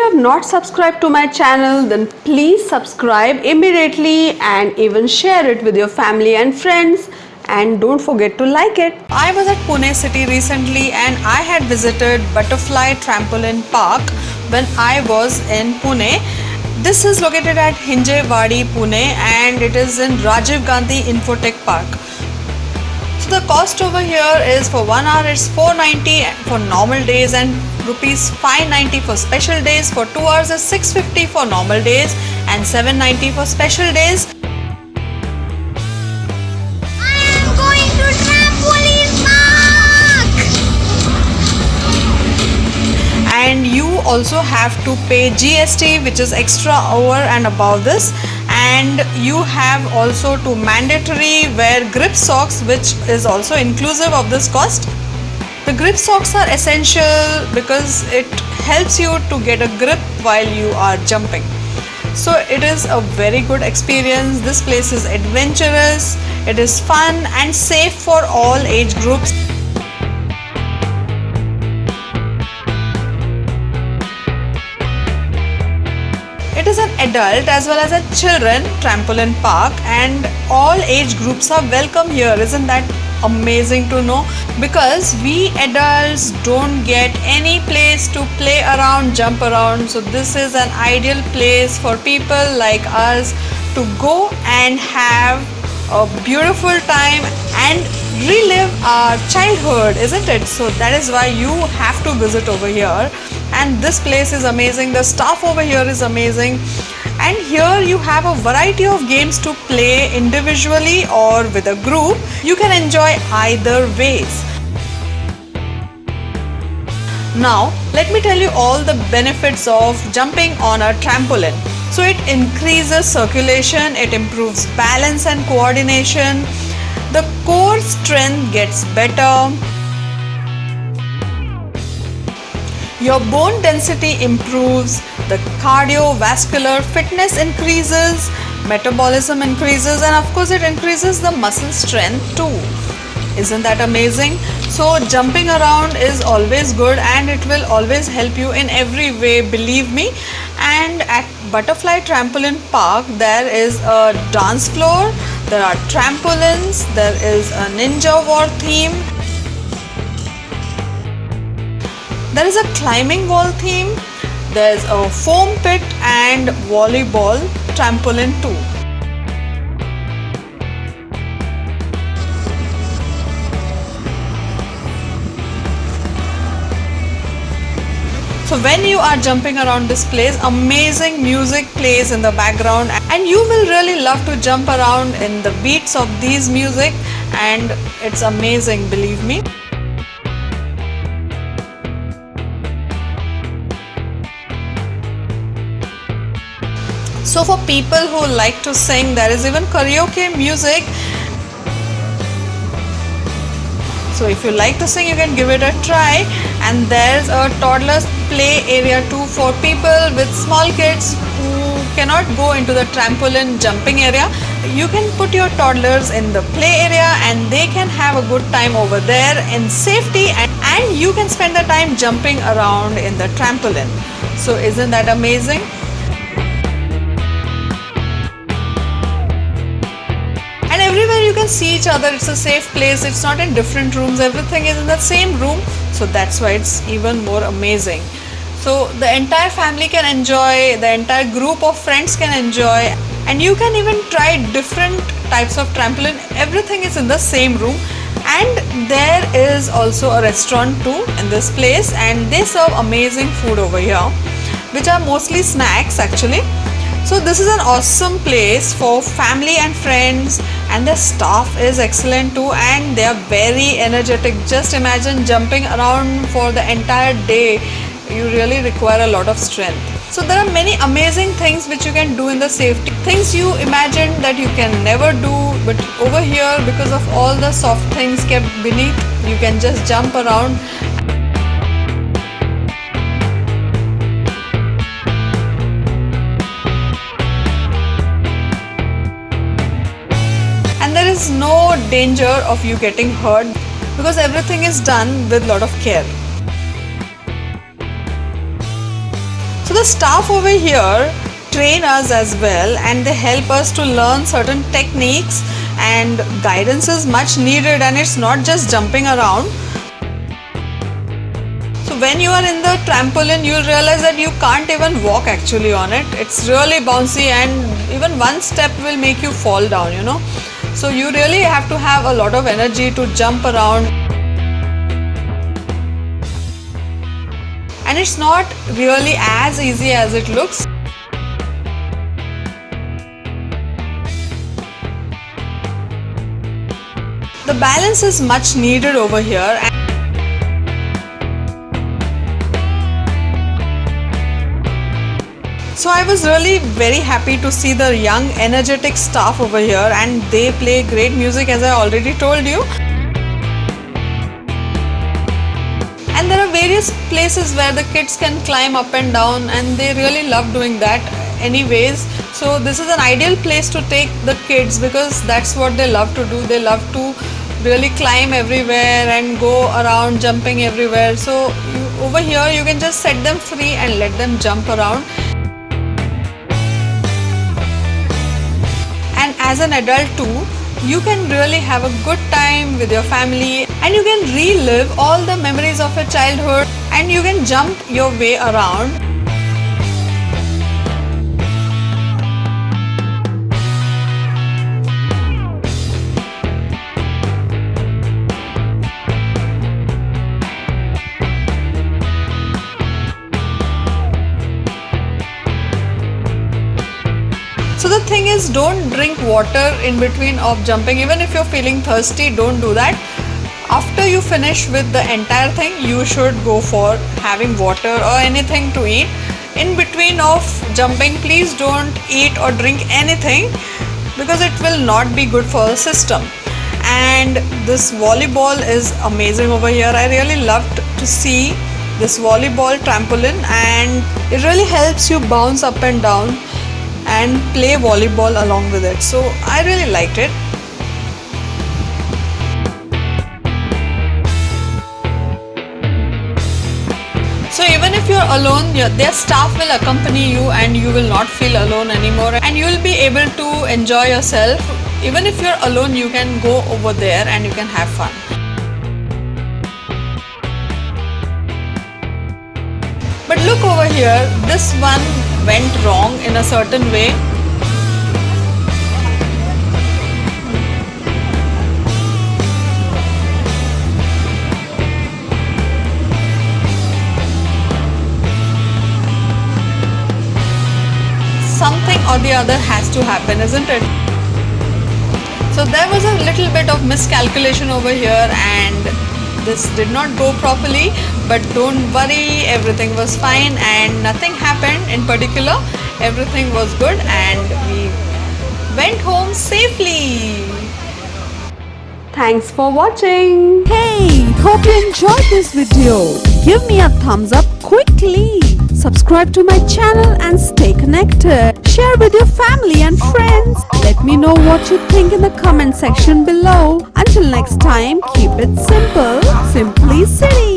you have not subscribed to my channel, then please subscribe immediately and even share it with your family and friends. And don't forget to like it. I was at Pune city recently and I had visited Butterfly Trampoline Park when I was in Pune. This is located at Hinjewadi, Pune, and it is in Rajiv Gandhi Infotech Park. So the cost over here is for 1 hour it's 490 for normal days and rupees 590 for special days. For 2 hours is 650 for normal days and 790 for special days. And you also have to pay GST, which is extra over and above this, and you have also to mandatory wear grip socks, which is also inclusive of this cost. The grip socks are essential because it helps you to get a grip while you are jumping. So it is a very good experience. This place is adventurous, it is fun and safe for all age groups. It is an adult as well as a children trampoline park and all age groups are welcome here. Isn't that amazing to know? Because we adults don't get any place to play around, jump around. So this is an ideal place for people like us to go and have a beautiful time and relive our childhood, isn't it? So that is why you have to visit over here. And this place is amazing, the staff over here is amazing, and here you have a variety of games to play individually or with a group. You can enjoy either ways. Now let me tell you all the benefits of jumping on a trampoline. So it increases circulation, it improves balance and coordination, the core strength gets better, your bone density improves, the cardiovascular fitness increases, metabolism increases, and of course it increases the muscle strength too. Isn't that amazing? So jumping around is always good and it will always help you in every way, believe me. And at Butterfly Trampoline Park there is a dance floor, there are trampolines, there is a ninja war theme, there is a climbing wall theme, there is a foam pit and volleyball trampoline too. So when you are jumping around this place, amazing music plays in the background and you will really love to jump around in the beats of these music, and it's amazing, believe me. So for people who like to sing, there is even karaoke music. So if you like to sing, you can give it a try. And there's a toddler's play area too for people with small kids who cannot go into the trampoline jumping area. You can put your toddlers in the play area and they can have a good time over there in safety, and you can spend the time jumping around in the trampoline. So isn't that amazing? Everywhere you can see each other, it's a safe place, it's not in different rooms, everything is in the same room, so that's why it's even more amazing. So the entire family can enjoy, the entire group of friends can enjoy, and you can even try different types of trampoline. Everything is in the same room, and there is also a restaurant too in this place, and they serve amazing food over here, which are mostly snacks actually. So this is an awesome place for family and friends, and the staff is excellent too and they are very energetic. Just imagine jumping around for the entire day. You really require a lot of strength. So there are many amazing things which you can do in the safety. Things you imagine that you can never do, but over here because of all the soft things kept beneath, you can just jump around. And there is no danger of you getting hurt because everything is done with a lot of care. So the staff over here train us as well, and they help us to learn certain techniques, and guidance is much needed, and it's not just jumping around. So when you are in the trampoline, you'll realize that you can't even walk actually on it. It's really bouncy, and even one step will make you fall down, you know. So you really have to have a lot of energy to jump around. And it's not really as easy as it looks. The balance is much needed over here. So I was really very happy to see the young energetic staff over here, and they play great music as I already told you. And there are various places where the kids can climb up and down, and they really love doing that anyways. So this is an ideal place to take the kids, because that's what they love to do. They love to really climb everywhere and go around jumping everywhere. So over here you can just set them free and let them jump around. And as an adult too, you can really have a good time with your family, and you can relive all the memories of your childhood, and you can jump your way around. So the thing is, don't drink water in between of jumping. Even if you're feeling thirsty, don't do that. After you finish with the entire thing, you should go for having water or anything to eat. In between of jumping, please don't eat or drink anything, because it will not be good for the system. And this volleyball is amazing over here. I really loved to see this volleyball trampoline, and it really helps you bounce up and down and play volleyball along with it. So I really liked it. So even if you're alone, their staff will accompany you, and you will not feel alone anymore, and you will be able to enjoy yourself. Even if you're alone, you can go over there and you can have fun. But look over here, this one went wrong in a certain way. Something or the other has to happen, isn't it? So there was a little bit of miscalculation over here, and this did not go properly, but don't worry, everything was fine and nothing happened in particular. Everything was good and we went home safely. Thanks for watching. Hey, hope you enjoyed this video. Give me a thumbs up quickly. Subscribe to my channel and stay connected. Share with your family and friends. Let me know what you think in the comment section below. Until next time, keep it simple, Simply City.